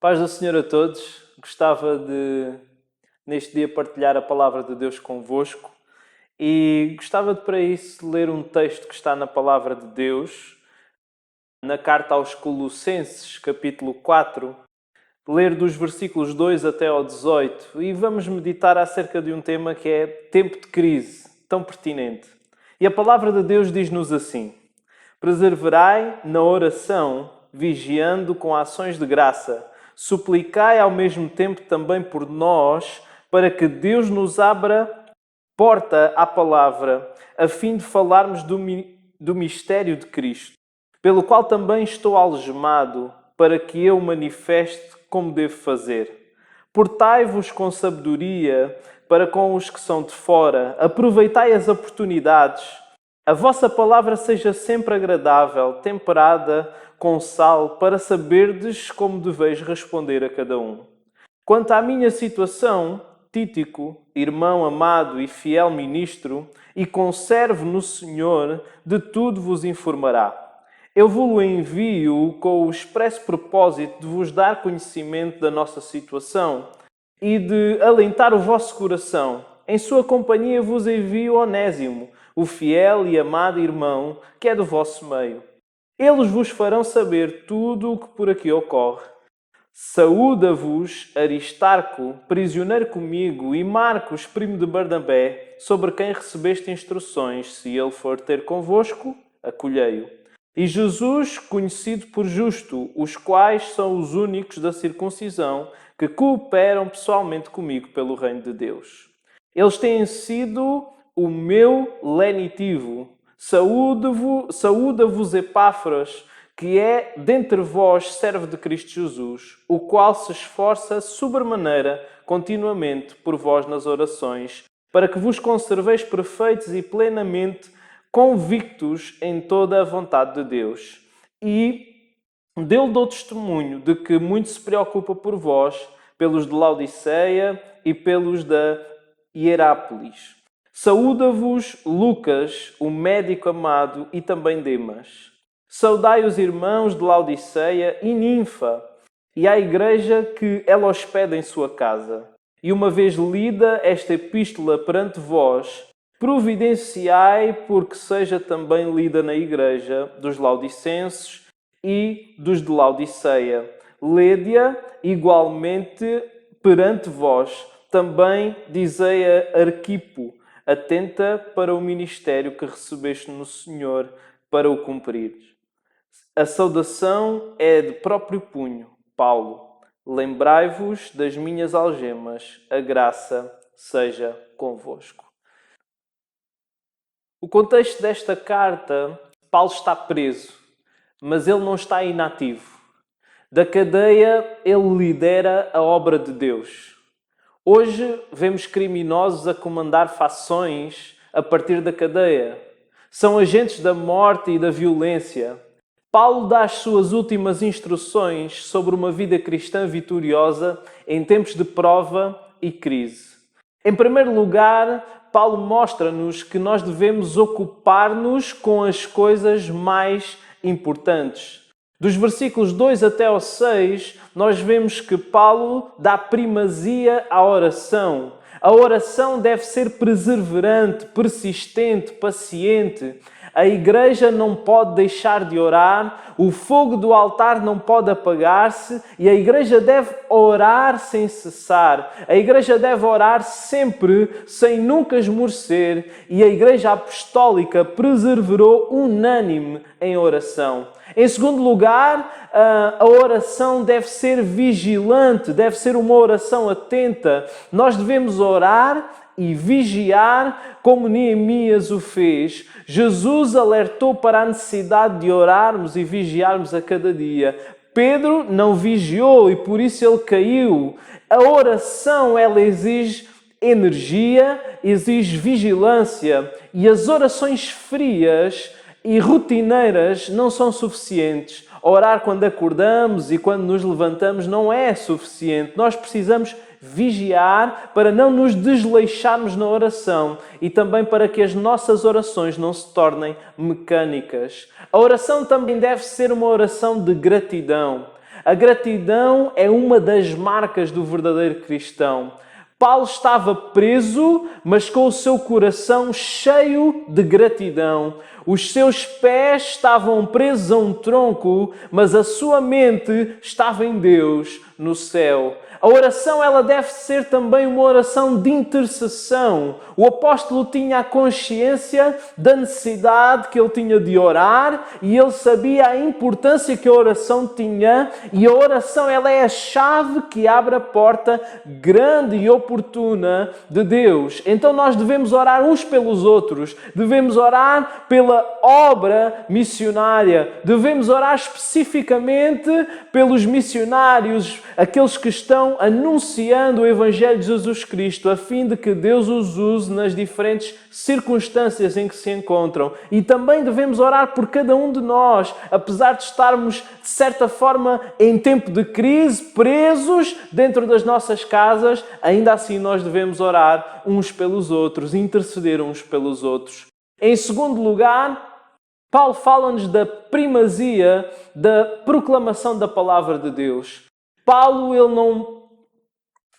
Paz do Senhor a todos. Gostava de, neste dia, partilhar a palavra de Deus convosco e gostava de, para isso, ler um texto que está na palavra de Deus, na carta aos Colossenses, capítulo 4, ler dos versículos 2 até ao 18 e vamos meditar acerca de um tema que é tempo de crise, tão pertinente. E a palavra de Deus diz-nos assim: perseverai na oração, vigiando com ações de graça. Suplicai ao mesmo tempo também por nós, para que Deus nos abra porta à palavra, a fim de falarmos do mistério de Cristo, pelo qual também estou algemado, para que eu manifeste como devo fazer. Portai-vos com sabedoria para com os que são de fora, aproveitai as oportunidades. A vossa palavra seja sempre agradável, temperada com sal, para saberdes como deveis responder a cada um. Quanto à minha situação, Tíquico, irmão amado e fiel ministro, e conservo no Senhor, de tudo vos informará. Eu vos envio com o expresso propósito de vos dar conhecimento da nossa situação e de alentar o vosso coração. Em sua companhia vos envio Onésimo, o fiel e amado irmão que é do vosso meio. Eles vos farão saber tudo o que por aqui ocorre. Saúda-vos Aristarco, prisioneiro comigo, e Marcos, primo de Barnabé, sobre quem recebeste instruções. Se ele for ter convosco, acolhei-o. E Jesus, conhecido por justo, os quais são os únicos da circuncisão que cooperam pessoalmente comigo pelo reino de Deus. Eles têm sido o meu lenitivo. Saúda-vos Epáfras, que é dentre vós servo de Cristo Jesus, o qual se esforça sobremaneira continuamente por vós nas orações, para que vos conserveis perfeitos e plenamente convictos em toda a vontade de Deus. E dele dou testemunho de que muito se preocupa por vós, pelos de Laodiceia e pelos da Hierápolis. Saúda-vos Lucas, o médico amado, e também Demas. Saudai os irmãos de Laodiceia e Ninfa, e à igreja que ela hospeda em sua casa. E uma vez lida esta epístola perante vós, providenciai porque seja também lida na igreja dos Laodicenses e dos de Laodiceia. Lede-a igualmente perante vós. Também dizei a Arquipo, atenta para o ministério que recebeste no Senhor, para o cumprires. A saudação é de próprio punho. Paulo. Lembrai-vos das minhas algemas. A graça seja convosco. O contexto desta carta, Paulo está preso, mas ele não está inativo. Da cadeia, ele lidera a obra de Deus. Hoje vemos criminosos a comandar fações a partir da cadeia. São agentes da morte e da violência. Paulo dá as suas últimas instruções sobre uma vida cristã vitoriosa em tempos de prova e crise. Em primeiro lugar, Paulo mostra-nos que nós devemos ocupar-nos com as coisas mais importantes. Dos versículos 2 até ao 6, nós vemos que Paulo dá primazia à oração. A oração deve ser perseverante, persistente, paciente. A igreja não pode deixar de orar, o fogo do altar não pode apagar-se e a igreja deve orar sem cessar. A igreja deve orar sempre, sem nunca esmorecer, e a igreja apostólica perseverou unânime em oração. Em segundo lugar, a oração deve ser vigilante, deve ser uma oração atenta. Nós devemos orar e vigiar como Neemias o fez. Jesus alertou para a necessidade de orarmos e vigiarmos a cada dia. Pedro não vigiou e por isso ele caiu. A oração, ela exige energia, exige vigilância, e as orações frias e rotineiras não são suficientes. Orar quando acordamos e quando nos levantamos não é suficiente. Nós precisamos vigiar para não nos desleixarmos na oração e também para que as nossas orações não se tornem mecânicas. A oração também deve ser uma oração de gratidão. A gratidão é uma das marcas do verdadeiro cristão. Paulo estava preso, mas com o seu coração cheio de gratidão. Os seus pés estavam presos a um tronco, mas a sua mente estava em Deus, no céu. A oração, ela deve ser também uma oração de intercessão. O apóstolo tinha a consciência da necessidade que ele tinha de orar e ele sabia a importância que a oração tinha, e a oração, ela é a chave que abre a porta grande e oportuna de Deus. Então nós devemos orar uns pelos outros, devemos orar pela obra missionária, devemos orar especificamente pelos missionários, aqueles que estão anunciando o Evangelho de Jesus Cristo, a fim de que Deus os use nas diferentes circunstâncias em que se encontram. E também devemos orar por cada um de nós, apesar de estarmos, de certa forma, em tempo de crise, presos dentro das nossas casas, ainda assim nós devemos orar uns pelos outros, interceder uns pelos outros. Em segundo lugar, Paulo fala-nos da primazia da proclamação da palavra de Deus. Paulo, ele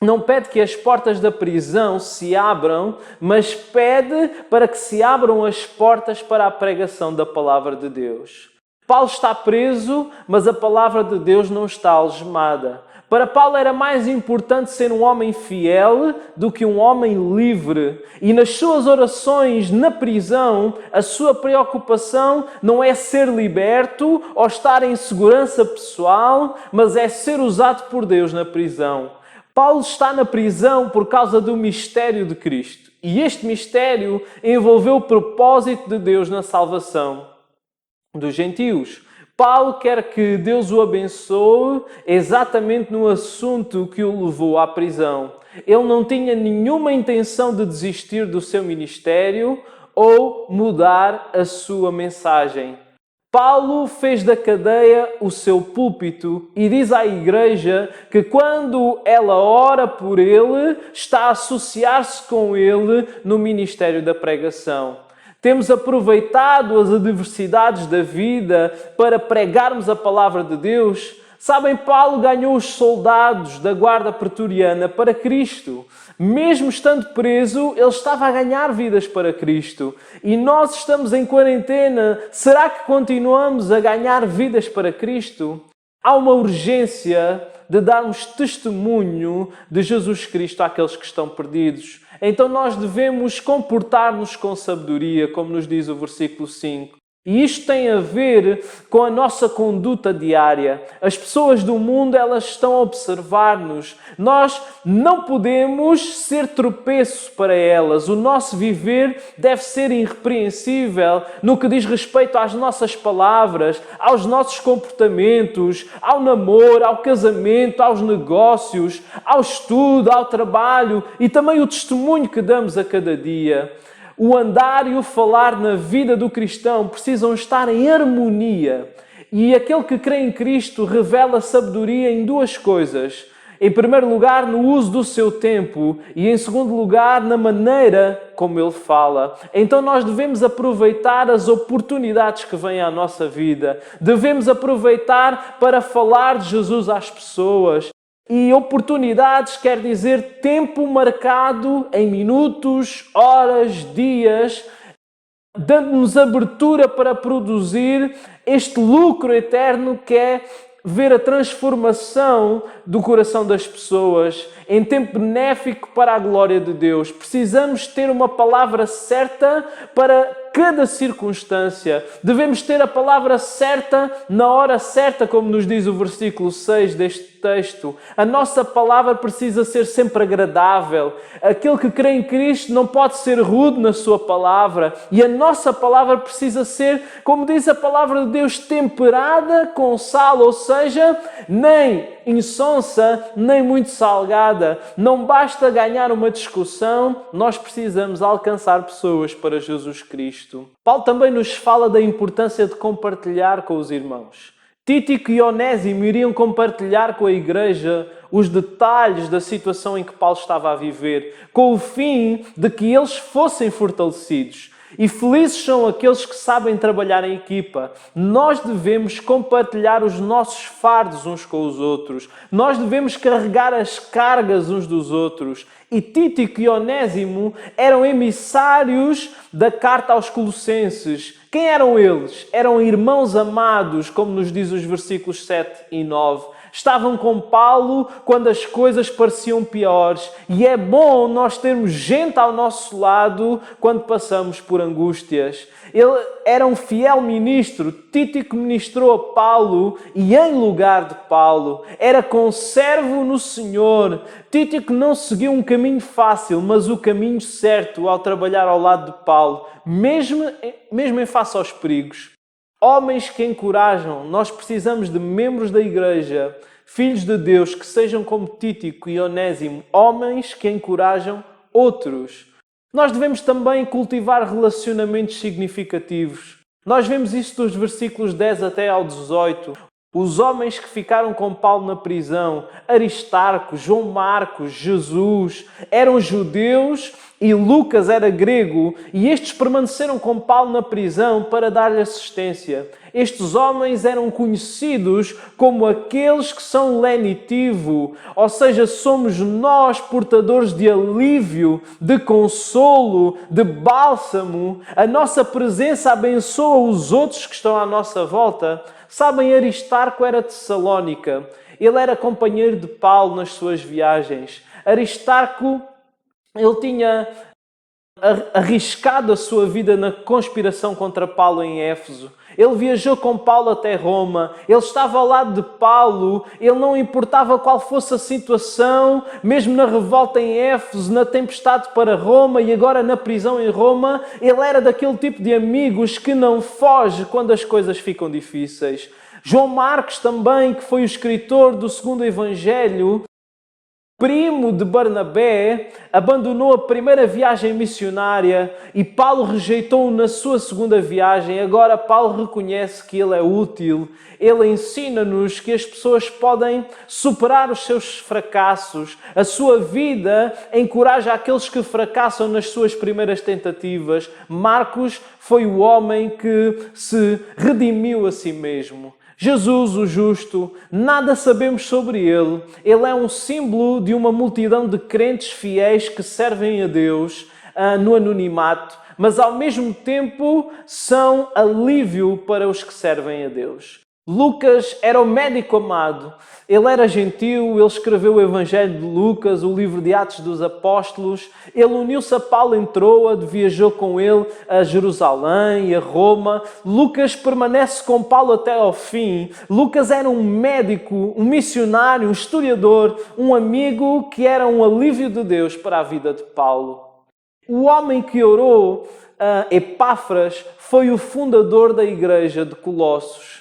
não pede que as portas da prisão se abram, mas pede para que se abram as portas para a pregação da palavra de Deus. Paulo está preso, mas a palavra de Deus não está algemada. Para Paulo era mais importante ser um homem fiel do que um homem livre. E nas suas orações na prisão, a sua preocupação não é ser liberto ou estar em segurança pessoal, mas é ser usado por Deus na prisão. Paulo está na prisão por causa do mistério de Cristo. E este mistério envolveu o propósito de Deus na salvação dos gentios. Paulo quer que Deus o abençoe exatamente no assunto que o levou à prisão. Ele não tinha nenhuma intenção de desistir do seu ministério ou mudar a sua mensagem. Paulo fez da cadeia o seu púlpito e diz à igreja que quando ela ora por ele, está a associar-se com ele no ministério da pregação. Temos aproveitado as adversidades da vida para pregarmos a palavra de Deus. Sabem, Paulo ganhou os soldados da guarda pretoriana para Cristo. Mesmo estando preso, ele estava a ganhar vidas para Cristo. E nós estamos em quarentena. Será que continuamos a ganhar vidas para Cristo? Há uma urgência de darmos testemunho de Jesus Cristo àqueles que estão perdidos. Então nós devemos comportar-nos com sabedoria, como nos diz o versículo 5. E isto tem a ver com a nossa conduta diária. As pessoas do mundo, elas estão a observar-nos. Nós não podemos ser tropeço para elas. O nosso viver deve ser irrepreensível no que diz respeito às nossas palavras, aos nossos comportamentos, ao namoro, ao casamento, aos negócios, ao estudo, ao trabalho e também o testemunho que damos a cada dia. O andar e o falar na vida do cristão precisam estar em harmonia. E aquele que crê em Cristo revela sabedoria em duas coisas. Em primeiro lugar, no uso do seu tempo. E em segundo lugar, na maneira como ele fala. Então nós devemos aproveitar as oportunidades que vêm à nossa vida. Devemos aproveitar para falar de Jesus às pessoas. E oportunidades quer dizer tempo marcado em minutos, horas, dias, dando-nos abertura para produzir este lucro eterno que é ver a transformação do coração das pessoas em tempo benéfico para a glória de Deus. Precisamos ter uma palavra certa para cada circunstância. Devemos ter a palavra certa na hora certa, como nos diz o versículo 6 deste texto. A nossa palavra precisa ser sempre agradável. Aquele que crê em Cristo não pode ser rude na sua palavra. E a nossa palavra precisa ser, como diz a palavra de Deus, temperada com sal, ou seja, nem insonsa, nem muito salgada. Não basta ganhar uma discussão, nós precisamos alcançar pessoas para Jesus Cristo. Paulo também nos fala da importância de compartilhar com os irmãos. Tíquico e Onésimo iriam compartilhar com a igreja os detalhes da situação em que Paulo estava a viver, com o fim de que eles fossem fortalecidos. E felizes são aqueles que sabem trabalhar em equipa. Nós devemos compartilhar os nossos fardos uns com os outros. Nós devemos carregar as cargas uns dos outros. E Tíquico e Onésimo eram emissários da carta aos Colossenses. Quem eram eles? Eram irmãos amados, como nos diz os versículos 7 e 9. Estavam com Paulo quando as coisas pareciam piores. E é bom nós termos gente ao nosso lado quando passamos por angústias. Ele era um fiel ministro. Tíquico ministrou a Paulo e em lugar de Paulo. Era conservo no Senhor. Tíquico não seguiu um caminho fácil, mas o caminho certo ao trabalhar ao lado de Paulo, mesmo em face aos perigos. Homens que encorajam. Nós precisamos de membros da igreja, filhos de Deus, que sejam como Tíquico e Onésimo, homens que encorajam outros. Nós devemos também cultivar relacionamentos significativos. Nós vemos isso dos versículos 10 até ao 18. Os homens que ficaram com Paulo na prisão, Aristarco, João Marcos, Jesus, eram judeus e Lucas era grego, e estes permaneceram com Paulo na prisão para dar-lhe assistência. Estes homens eram conhecidos como aqueles que são lenitivo, ou seja, somos nós portadores de alívio, de consolo, de bálsamo. A nossa presença abençoa os outros que estão à nossa volta. Sabem, Aristarco era de Salónica. Ele era companheiro de Paulo nas suas viagens. Aristarco, ele tinha arriscado a sua vida na conspiração contra Paulo em Éfeso. Ele viajou com Paulo até Roma. Ele estava ao lado de Paulo. Ele não importava qual fosse a situação, mesmo na revolta em Éfeso, na tempestade para Roma e agora na prisão em Roma. Ele era daquele tipo de amigos que não foge quando as coisas ficam difíceis. João Marcos também, que foi o escritor do segundo Evangelho, primo de Barnabé, abandonou a primeira viagem missionária e Paulo rejeitou-o na sua segunda viagem. Agora Paulo reconhece que ele é útil. Ele ensina-nos que as pessoas podem superar os seus fracassos. A sua vida encoraja aqueles que fracassam nas suas primeiras tentativas. Marcos foi o homem que se redimiu a si mesmo. Jesus, o justo, nada sabemos sobre ele. Ele é um símbolo de uma multidão de crentes fiéis que servem a Deus no anonimato, mas ao mesmo tempo são alívio para os que servem a Deus. Lucas era o médico amado. Ele era gentil, ele escreveu o Evangelho de Lucas, o livro de Atos dos Apóstolos. Ele uniu-se a Paulo em Troade, viajou com ele a Jerusalém e a Roma. Lucas permanece com Paulo até ao fim. Lucas era um médico, um missionário, um historiador, um amigo que era um alívio de Deus para a vida de Paulo. O homem que orou, Epáfras, foi o fundador da igreja de Colossos.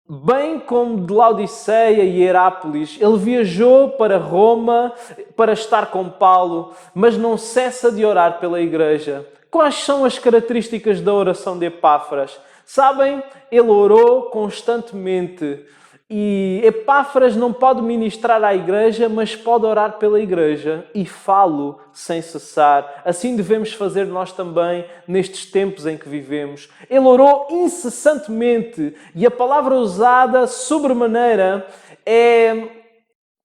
Bem como de Laodiceia e Herápolis, ele viajou para Roma para estar com Paulo, mas não cessa de orar pela igreja. Quais são as características da oração de Epáfras? Sabem, ele orou constantemente. E Epáfras não pode ministrar à igreja, mas pode orar pela igreja e falo sem cessar. Assim devemos fazer nós também nestes tempos em que vivemos. Ele orou incessantemente e a palavra usada sobremaneira é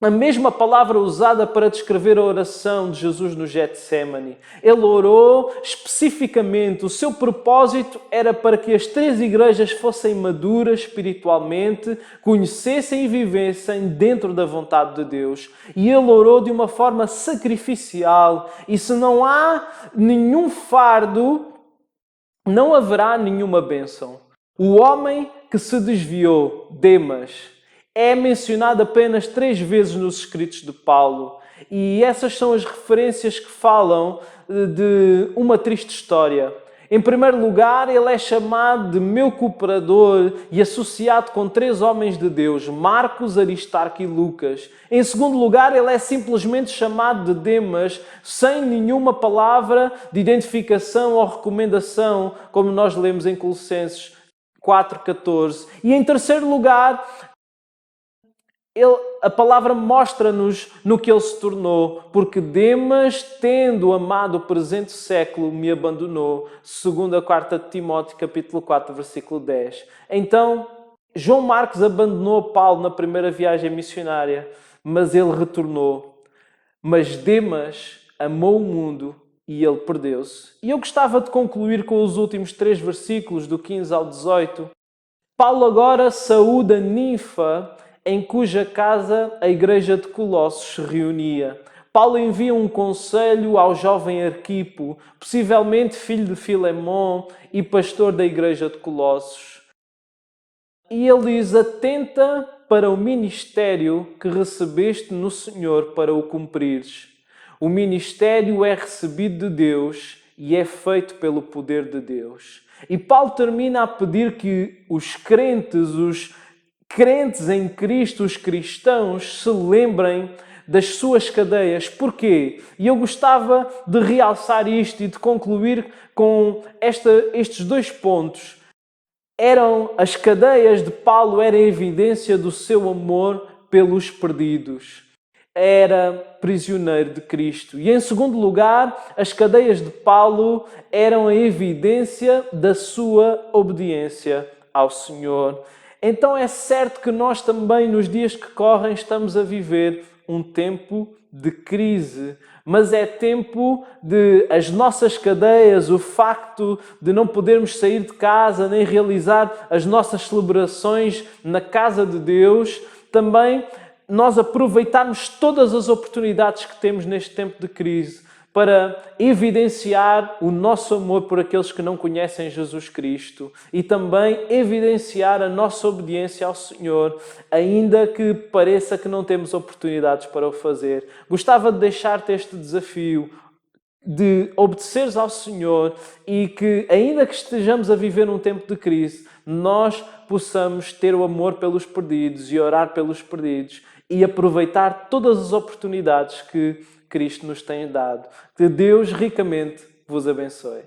a mesma palavra usada para descrever a oração de Jesus no Getsemane. Ele orou especificamente. O seu propósito era para que as três igrejas fossem maduras espiritualmente, conhecessem e vivessem dentro da vontade de Deus. E ele orou de uma forma sacrificial. E se não há nenhum fardo, não haverá nenhuma bênção. O homem que se desviou, Demas, é mencionado apenas 3 vezes nos escritos de Paulo. E essas são as referências que falam de uma triste história. Em primeiro lugar, ele é chamado de meu cooperador e associado com 3 homens de Deus, Marcos, Aristarco e Lucas. Em segundo lugar, ele é simplesmente chamado de Demas, sem nenhuma palavra de identificação ou recomendação, como nós lemos em Colossenses 4:14. E em terceiro lugar, A palavra mostra-nos no que ele se tornou, porque Demas, tendo amado o presente século, me abandonou. 2 a 4 de Timóteo, capítulo 4, versículo 10. Então, João Marcos abandonou Paulo na primeira viagem missionária, mas ele retornou. Mas Demas amou o mundo e ele perdeu-se. E eu gostava de concluir com os últimos 3 versículos, do 15 ao 18. Paulo agora saúda Ninfa, em cuja casa a igreja de Colossos se reunia. Paulo envia um conselho ao jovem Arquipo, possivelmente filho de Filemón e pastor da igreja de Colossos. E ele diz: atenta para o ministério que recebeste no Senhor para o cumprires. O ministério é recebido de Deus e é feito pelo poder de Deus. E Paulo termina a pedir que os crentes em Cristo, os cristãos, se lembrem das suas cadeias. Porquê? E eu gostava de realçar isto e de concluir com estes 2 pontos. As cadeias de Paulo eram evidência do seu amor pelos perdidos. Era prisioneiro de Cristo. E em segundo lugar, as cadeias de Paulo eram a evidência da sua obediência ao Senhor. Então é certo que nós também, nos dias que correm, estamos a viver um tempo de crise. Mas é tempo de as nossas cadeias, o facto de não podermos sair de casa nem realizar as nossas celebrações na casa de Deus, também nós aproveitarmos todas as oportunidades que temos neste tempo de crise para evidenciar o nosso amor por aqueles que não conhecem Jesus Cristo e também evidenciar a nossa obediência ao Senhor, ainda que pareça que não temos oportunidades para o fazer. Gostava de deixar-te este desafio de obedeceres ao Senhor e que, ainda que estejamos a viver um tempo de crise, nós possamos ter o amor pelos perdidos e orar pelos perdidos e aproveitar todas as oportunidades que Cristo nos tem dado. Que Deus ricamente vos abençoe.